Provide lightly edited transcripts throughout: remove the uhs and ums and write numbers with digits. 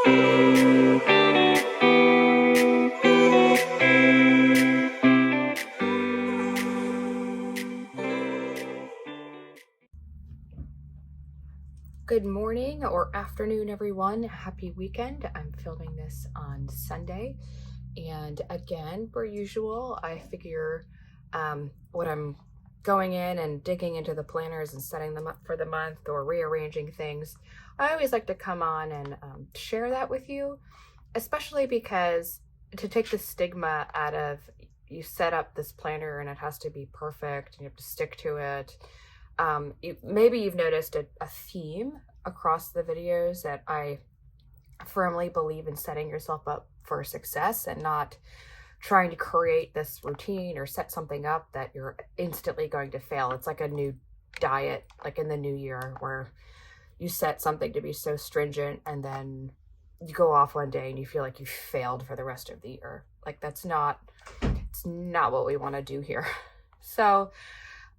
Good morning or afternoon, everyone. Happy weekend. I'm filming this on Sunday. And again, per usual, I figure when I'm going in and digging into the planners and setting them up for the month or rearranging things, I always like to come on and share that with you, especially because to take the stigma out of you set up this planner and it has to be perfect and you have to stick to it. Maybe you've noticed a theme across the videos that I firmly believe in setting yourself up for success and not trying to create this routine or set something up that you're instantly going to fail. It's like a new diet, like in the new year, where you set something to be so stringent and then you go off one day and you feel like you failed for the rest of the year. Like it's not what we want to do here. So,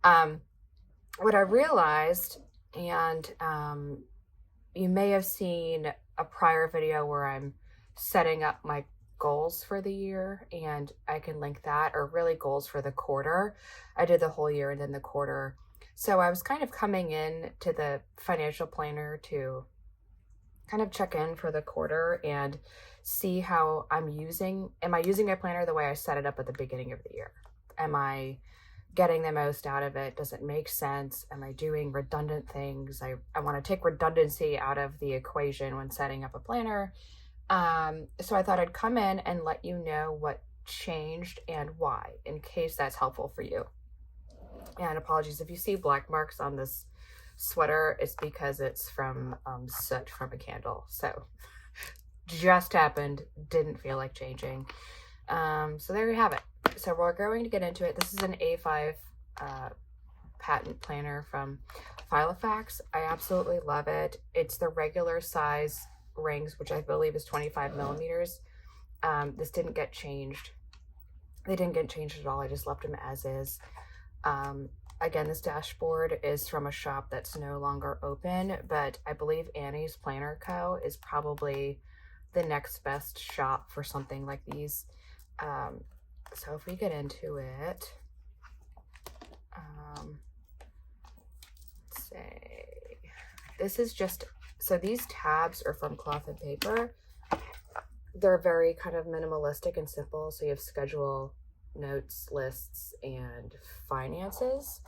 what I realized, and you may have seen a prior video where I'm setting up my goals for the year, and I can link that, or really goals for the quarter. I did the whole year and then the quarter. So I was kind of coming in to the financial planner to kind of check in for the quarter and see how am I using my planner the way I set it up at the beginning of the year? Am I getting the most out of it? Does it make sense? Am I doing redundant things? I want to take redundancy out of the equation when setting up a planner. So I thought I'd come in and let you know what changed and why, in case that's helpful for you. And apologies if you see black marks on this sweater, it's because it's from soot from a candle. So just happened, didn't feel like changing. So there you have it. So we're going to get into it. This is an A5 patent planner from Filofax. I absolutely love it. It's the regular size rings, which I believe is 25 millimeters. This didn't get changed. They didn't get changed at all. I just left them as is. Again, this dashboard is from a shop that's no longer open, but I believe Annie's Planner Co. is probably the next best shop for something like these. So if we get into it, let's say, this is just, so these tabs are from Cloth and Paper. They're very kind of minimalistic and simple. So you have schedule, notes, lists, and finances.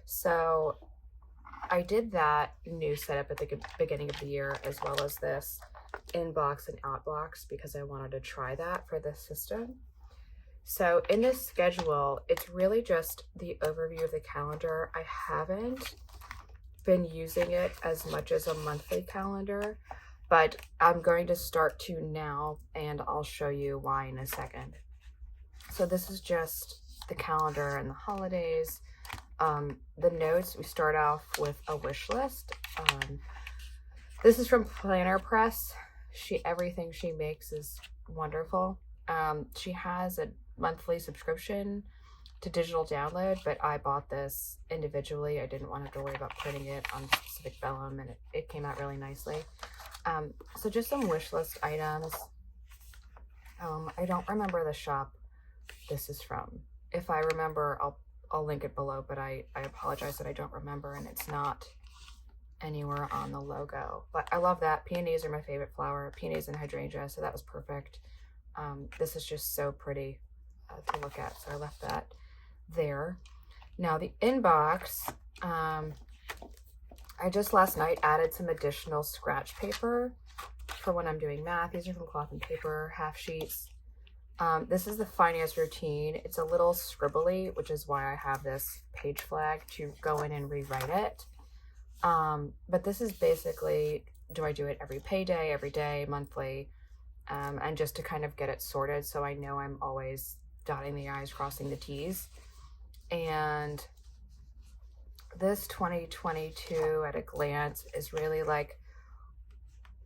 So I did that new setup at the beginning of the year, as well as this inbox and outbox, because I wanted to try that for this system. So in this schedule, it's really just the overview of the calendar. I haven't been using it as much as a monthly calendar, but I'm going to start to now, and I'll show you why in a second. So this is just the calendar and the holidays. The notes, we start off with a wish list. This is from Planner Press. Everything she makes is wonderful. She has a monthly subscription to digital download, but I bought this individually. I didn't want to have to worry about printing it on specific vellum, and it came out really nicely. So just some wish list items. I don't remember the shop this is from. If I remember, I'll link it below, but I apologize that I don't remember, and it's not anywhere on the logo. But I love that. Peonies are my favorite flower, peonies and hydrangea, so that was perfect. This is just so pretty to look at, so I left that there. Now the inbox, I just last night added some additional scratch paper for when I'm doing math. These are from Cloth and Paper, half sheets. This is the finance routine. It's a little scribbly, which is why I have this page flag to go in and rewrite it. But this is basically, do I do it every payday, every day, monthly, and just to kind of get it sorted so I know I'm always dotting the I's, crossing the T's. And this 2022 at a glance is really like,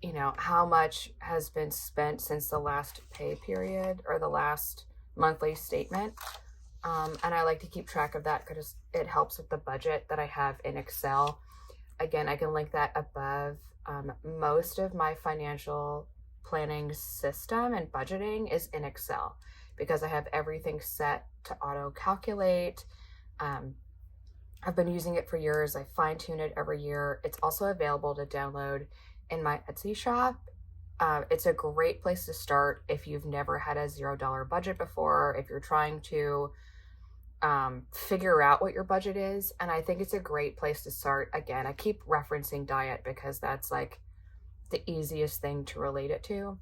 you know, how much has been spent since the last pay period or the last monthly statement. And I like to keep track of that because it helps with the budget that I have in Excel. Again, I can link that above. Most of my financial planning system and budgeting is in Excel because I have everything set to auto calculate. I've been using it for years. I fine tune it every year. It's also available to download in my Etsy shop. It's a great place to start if you've never had a $0 budget before, if you're trying to figure out what your budget is. And I think it's a great place to start. Again, I keep referencing diet because that's like the easiest thing to relate it to.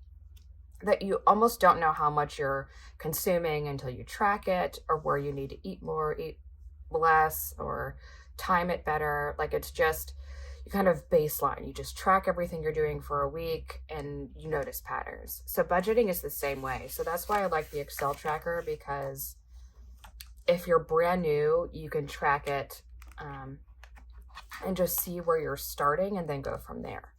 That you almost don't know how much you're consuming until you track it, or where you need to eat more, eat less, or time it better. Like, it's just, you kind of baseline. You just track everything you're doing for a week and you notice patterns. So budgeting is the same way. So that's why I like the Excel tracker, because if you're brand new, you can track it and just see where you're starting and then go from there.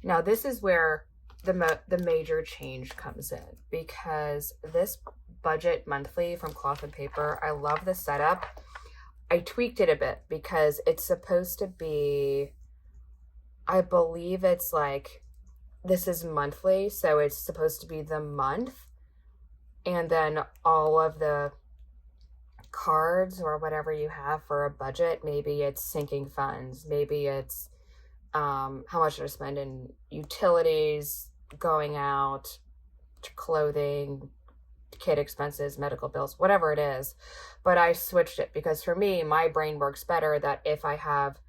Now, this is where the major change comes in, because this budget monthly from Cloth and Paper, I love the setup. I tweaked it a bit because it's supposed to be, I believe it's like, this is monthly, so it's supposed to be the month, and then all of the cards or whatever you have for a budget, maybe it's sinking funds, maybe it's how much to spend in utilities, going out, clothing, kid expenses, medical bills, whatever it is. But I switched it because for me, my brain works better that if I have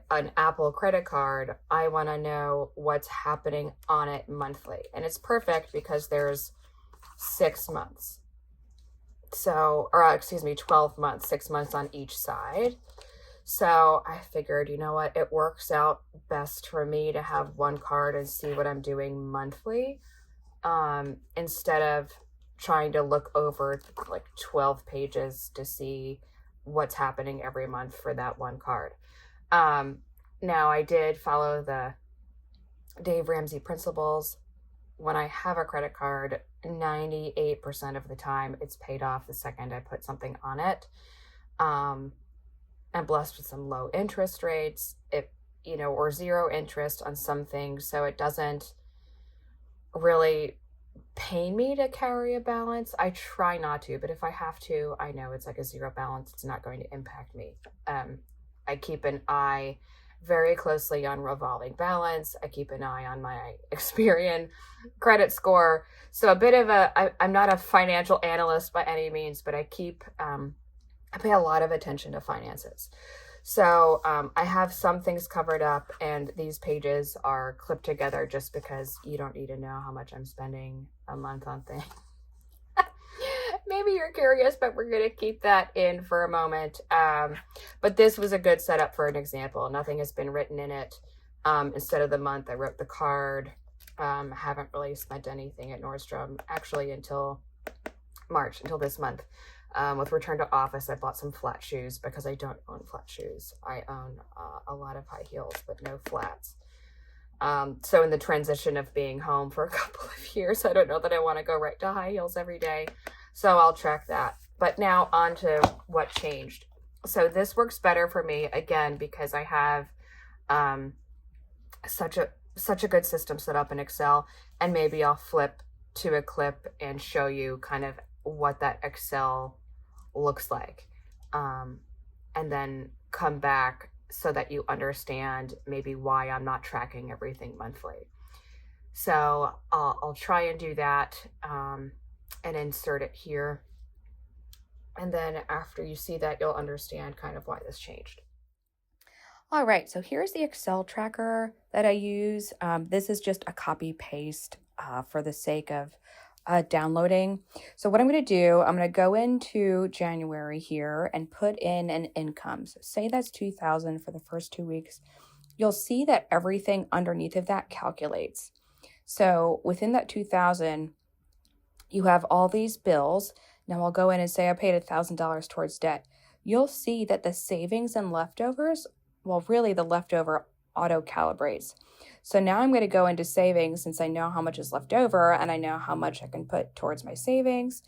an Apple credit card, I want to know what's happening on it monthly. And it's perfect because there's 6 months. So, or excuse me, 12 months, 6 months on each side. So I figured, you know what, it works out best for me to have one card and see what I'm doing monthly, instead of trying to look over like 12 pages to see what's happening every month for that one card. Now, I did follow the Dave Ramsey principles. When I have a credit card, 98% of the time it's paid off the second I put something on it. I'm blessed with some low interest rates, or zero interest on some things. So it doesn't really pay me to carry a balance. I try not to, but if I have to, I know it's like a zero balance. It's not going to impact me. I keep an eye very closely on revolving balance. I keep an eye on my Experian credit score. So a bit of I'm not a financial analyst by any means, but I pay a lot of attention to finances. So I have some things covered up, and these pages are clipped together just because you don't need to know how much I'm spending a month on things. Maybe you're curious, but we're going to keep that in for a moment. But this was a good setup for an example. Nothing has been written in it. Instead of the month, I wrote the card. Haven't really spent anything at Nordstrom actually until March, until this month. With return to office, I bought some flat shoes because I don't own flat shoes. I own a lot of high heels, but no flats. So in the transition of being home for a couple of years, I don't know that I want to go right to high heels every day. So I'll track that. But now on to what changed. So this works better for me, again, because I have such a good system set up in Excel. And maybe I'll flip to a clip and show you kind of what that Excel looks like, and then come back so that you understand maybe why I'm not tracking everything monthly. So I'll try and do that, and insert it here, and then after you see that, you'll understand kind of why this changed. All right, so here's the Excel tracker that I use. This is just a copy paste for the sake of downloading. So what I'm going to do, I'm going to go into January here and put in an income. So say that's $2,000 for the first 2 weeks. You'll see that everything underneath of that calculates. So within that $2,000, you have all these bills. Now I'll go in and say I paid $1,000 towards debt. You'll see that the savings and leftovers, well, really the leftover auto calibrates. So now I'm going to go into savings since I know how much is left over and I know how much I can put towards my savings.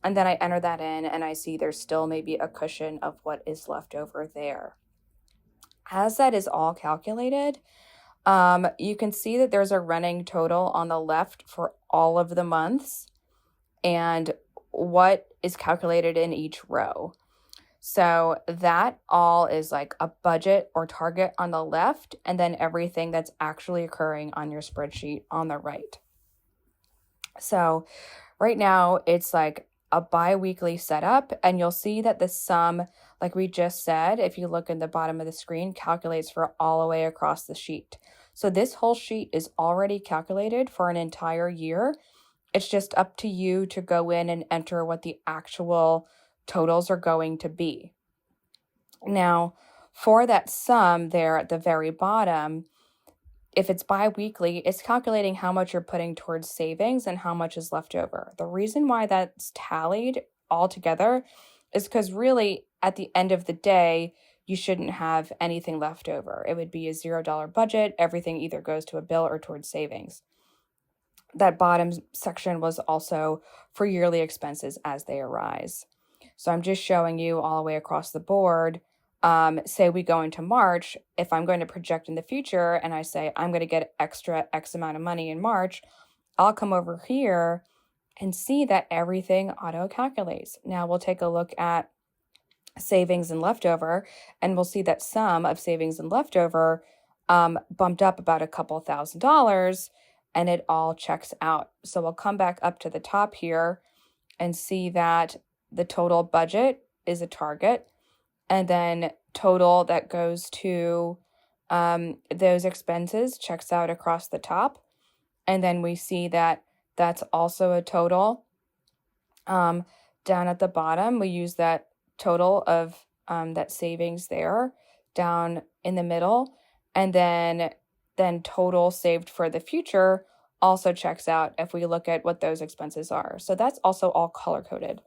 And then I enter that in and I see there's still maybe a cushion of what is left over there. As that is all calculated, You can see that there's a running total on the left for all of the months and what is calculated in each row. So that all is like a budget or target on the left, and then everything that's actually occurring on your spreadsheet on the right. So right now it's like a bi-weekly setup, and you'll see that the sum, like we just said, if you look in the bottom of the screen, calculates for all the way across the sheet. So this whole sheet is already calculated for an entire year. It's just up to you to go in and enter what the actual totals are going to be. Now, for that sum there at the very bottom, if it's bi-weekly, it's calculating how much you're putting towards savings and how much is left over. The reason why that's tallied all together is because really at the end of the day, you shouldn't have anything left over. It would be a $0 budget. Everything either goes to a bill or towards savings. That bottom section was also for yearly expenses as they arise. So I'm just showing you all the way across the board. Say we go into March, if I'm going to project in the future and I say I'm going to get extra X amount of money in March, I'll come over here and see that everything auto-calculates. Now we'll take a look at savings and leftover, and we'll see that sum of savings and leftover bumped up about a couple $1,000s, and it all checks out. So we'll come back up to the top here and see that the total budget is a target, and then total that goes to those expenses checks out across the top. And then we see that that's also a total. Down at the bottom, we use that total of that savings there down in the middle. And then total saved for the future also checks out if we look at what those expenses are. So that's also all color-coded.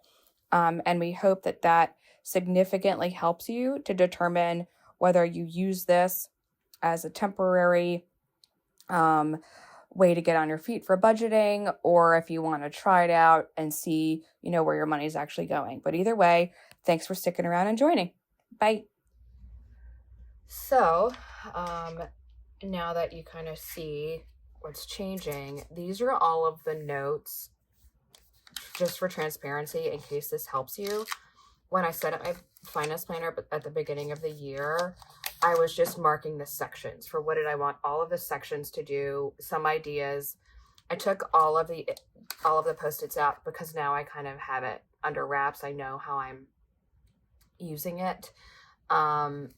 And we hope that that significantly helps you to determine whether you use this as a temporary way to get on your feet for budgeting, or if you want to try it out and see, where your money is actually going. But either way, thanks for sticking around and joining. Bye. So, now that you kind of see what's changing, these are all of the notes just for transparency in case this helps you. When I set up my finance planner at the beginning of the year, I was just marking the sections for what did I want all of the sections to do, some ideas. I took all of the Post-its out because now I kind of have it under wraps. I know how I'm using it. And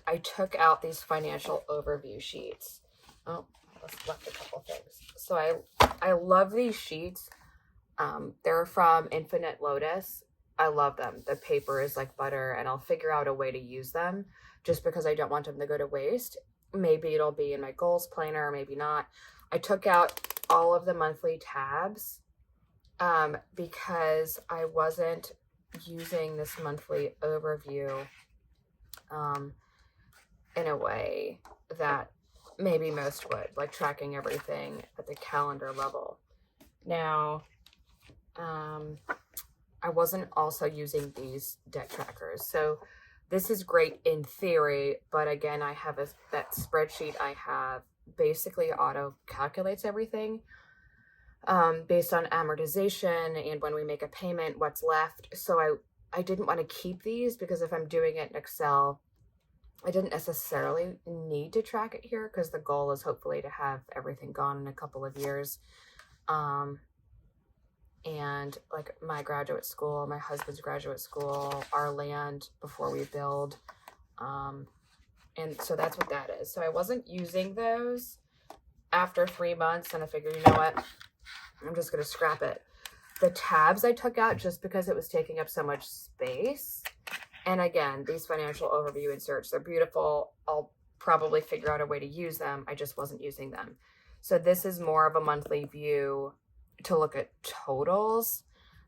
I took out these financial overview sheets. Oh, I left a couple things. So I love these sheets. They're from Infinite Lotus. I love them. The paper is like butter, and I'll figure out a way to use them just because I don't want them to go to waste. Maybe it'll be in my goals planner, maybe not. I took out all of the monthly tabs because I wasn't using this monthly overview in a way that maybe most would, like tracking everything at the calendar level. Now, I wasn't also using these debt trackers. So this is great in theory, but again, I have that spreadsheet I have basically auto calculates everything based on amortization and when we make a payment, what's left. So I didn't want to keep these because if I'm doing it in Excel, I didn't necessarily need to track it here because the goal is hopefully to have everything gone in a couple of years. And like my graduate school, my husband's graduate school, our land before we build. And so that's what that is. So I wasn't using those after 3 months, and I figured, you know what? I'm just going to scrap it. The tabs I took out just because it was taking up so much space. And again, these financial overview inserts, they're beautiful. I'll probably figure out a way to use them. I just wasn't using them. So this is more of a monthly view to look at totals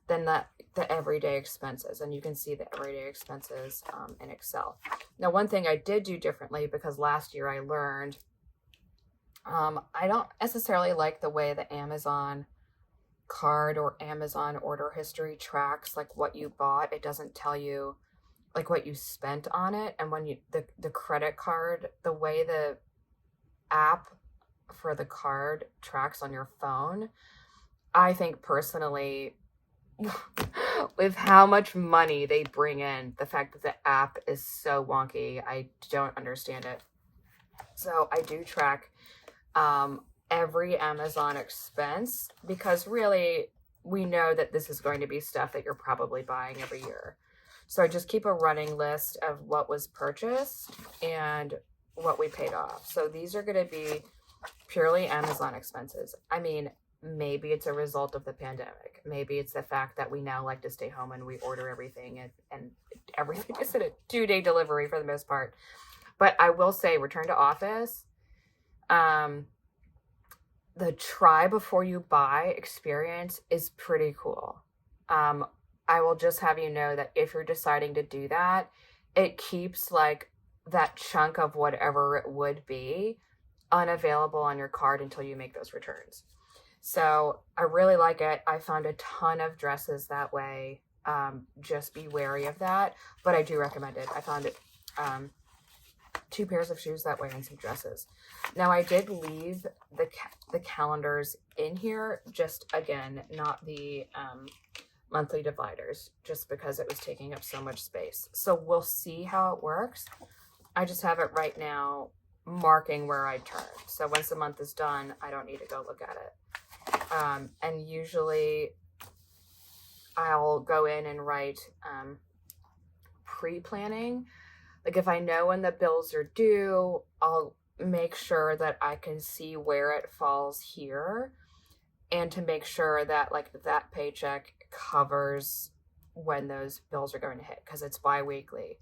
than the everyday expenses. And you can see the everyday expenses in Excel. Now, one thing I did do differently because last year I learned I don't necessarily like the way the Amazon card or Amazon order history tracks like what you bought. It doesn't tell you like what you spent on it. And when you the credit card, the way the app for the card tracks on your phone. I think personally, with how much money they bring in, the fact that the app is so wonky, I don't understand it. So I do track every Amazon expense, because really we know that this is going to be stuff that you're probably buying every year. So I just keep a running list of what was purchased and what we paid off. So these are going to be purely Amazon expenses. I mean, maybe it's a result of the pandemic. Maybe it's the fact that we now like to stay home and we order everything, and everything is in a 2-day delivery for the most part. But I will say, return to office, the try before you buy experience is pretty cool. I will just have you know that if you're deciding to do that, it keeps like that chunk of whatever it would be unavailable on your card until you make those returns. So I really like it. I found a ton of dresses that way. Just be wary of that, but I do recommend it. I found it 2 pairs of shoes that way and some dresses. Now I did leave the calendars in here, just again, not the monthly dividers, just because it was taking up so much space. So we'll see how it works. I just have it right now marking where I turn. So once the month is done, I don't need to go look at it. And usually I'll go in and write pre-planning. Like if I know when the bills are due, I'll make sure that I can see where it falls here, and to make sure that like that paycheck covers when those bills are going to hit, because it's bi-weekly.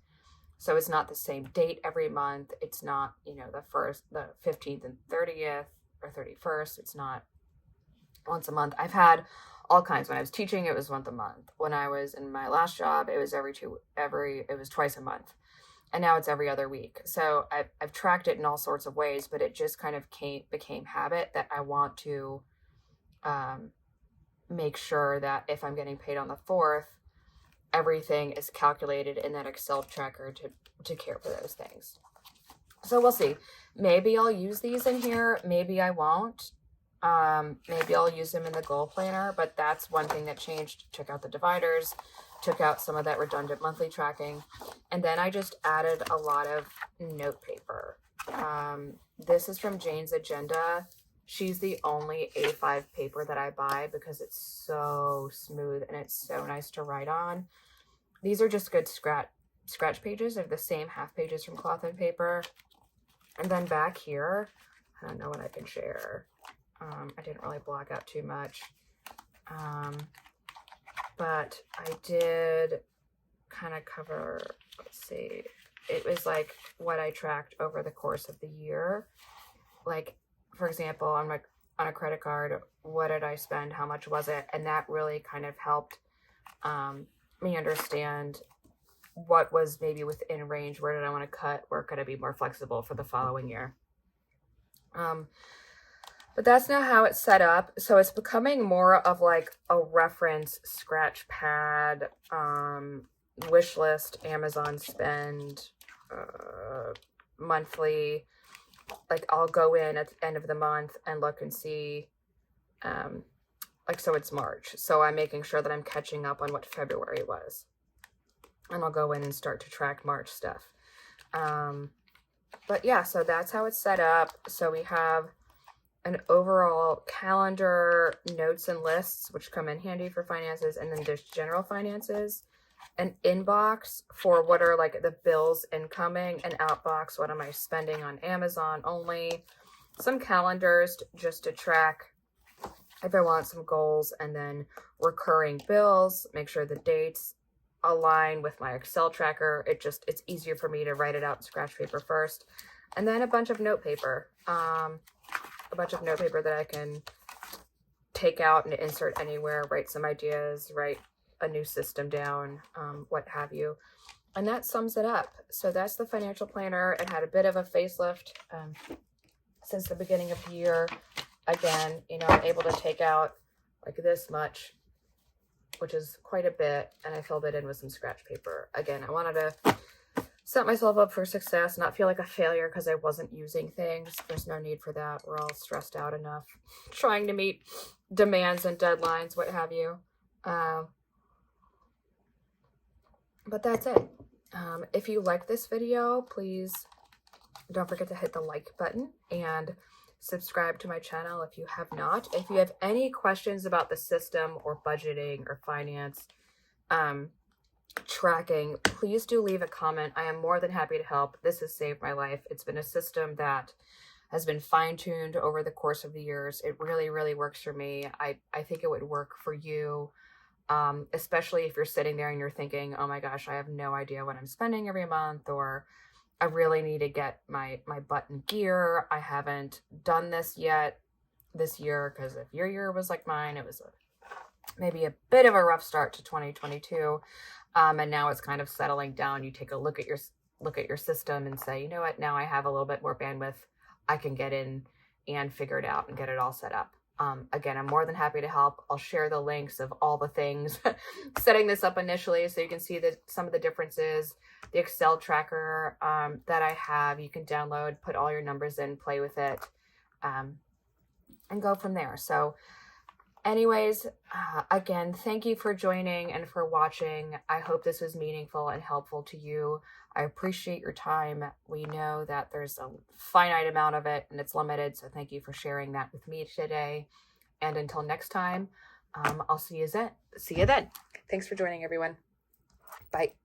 So it's not the same date every month. It's not, the 15th and 30th or 31st. It's not once a month. I've had all kinds. When I was teaching, it was once a month. When I was in my last job, it was it was twice a month. And now it's every other week. So I've tracked it in all sorts of ways, but it just kind of became habit that I want to make sure that if I'm getting paid on the 4th, everything is calculated in that Excel tracker to care for those things. So we'll see. Maybe I'll use these in here. Maybe I won't. Maybe I'll use them in the goal planner, but that's one thing that changed. Check out the dividers, took out some of that redundant monthly tracking. And then I just added a lot of note paper. This is from Jane's Agenda. She's the only A5 paper that I buy because it's so smooth and it's so nice to write on. These are just good scratch pages. They're the same half pages from Cloth and Paper. And then back here, I don't know what I can share. I didn't really block out too much. But I did kind of cover, let's see, it was like what I tracked over the course of the year. Like, for example, on a credit card, what did I spend? How much was it? And that really kind of helped me understand what was maybe within range. Where did I want to cut? Where could I be more flexible for the following year? But that's not how it's set up. So it's becoming more of like a reference scratch pad, wish list, Amazon spend, monthly. Like I'll go in at the end of the month and look and see, so it's March. So I'm making sure that I'm catching up on what February was. And I'll go in and start to track March stuff. But yeah, so that's how it's set up. So we have an overall calendar, notes and lists, which come in handy for finances, and then there's general finances, an inbox for what are like the bills incoming, an outbox, what am I spending on Amazon only, some calendars just to track if I want some goals, and then recurring bills, make sure the dates align with my Excel tracker. It's easier for me to write it out in scratch paper first, and then a bunch of note paper. A bunch of note paper that I can take out and insert anywhere, write some ideas, write a new system down, what have you. And that sums it up. So that's the financial planner. It had a bit of a facelift since the beginning of the year. Again, I'm able to take out like this much, which is quite a bit, and I filled it in with some scratch paper. Again, I wanted to set myself up for success, not feel like a failure because I wasn't using things. There's no need for that. We're all stressed out enough trying to meet demands and deadlines, what have you. But that's it. If you like this video, please don't forget to hit the like button and subscribe to my channel if you have not. If you have any questions about the system or budgeting or finance, tracking, please do leave a comment. I am more than happy to help. This has saved my life. It's been a system that has been fine-tuned over the course of the years. It really, really works for me. I think it would work for you, especially if you're sitting there and you're thinking, oh my gosh, I have no idea what I'm spending every month, or I really need to get my butt in gear. I haven't done this yet this year, because if your year was like mine, it was maybe a bit of a rough start to 2022. And now it's kind of settling down. You take a look at your system and say, you know what, now I have a little bit more bandwidth. I can get in and figure it out and get it all set up. Again, I'm more than happy to help. I'll share the links of all the things setting this up initially, so you can see some of the differences. The Excel tracker that I have, you can download, put all your numbers in, play with it, and go from there. So anyways, again, thank you for joining and for watching. I hope this was meaningful and helpful to you. I appreciate your time. We know that there's a finite amount of it and it's limited, so thank you for sharing that with me today. And until next time, I'll see you then. Thanks for joining, everyone. Bye.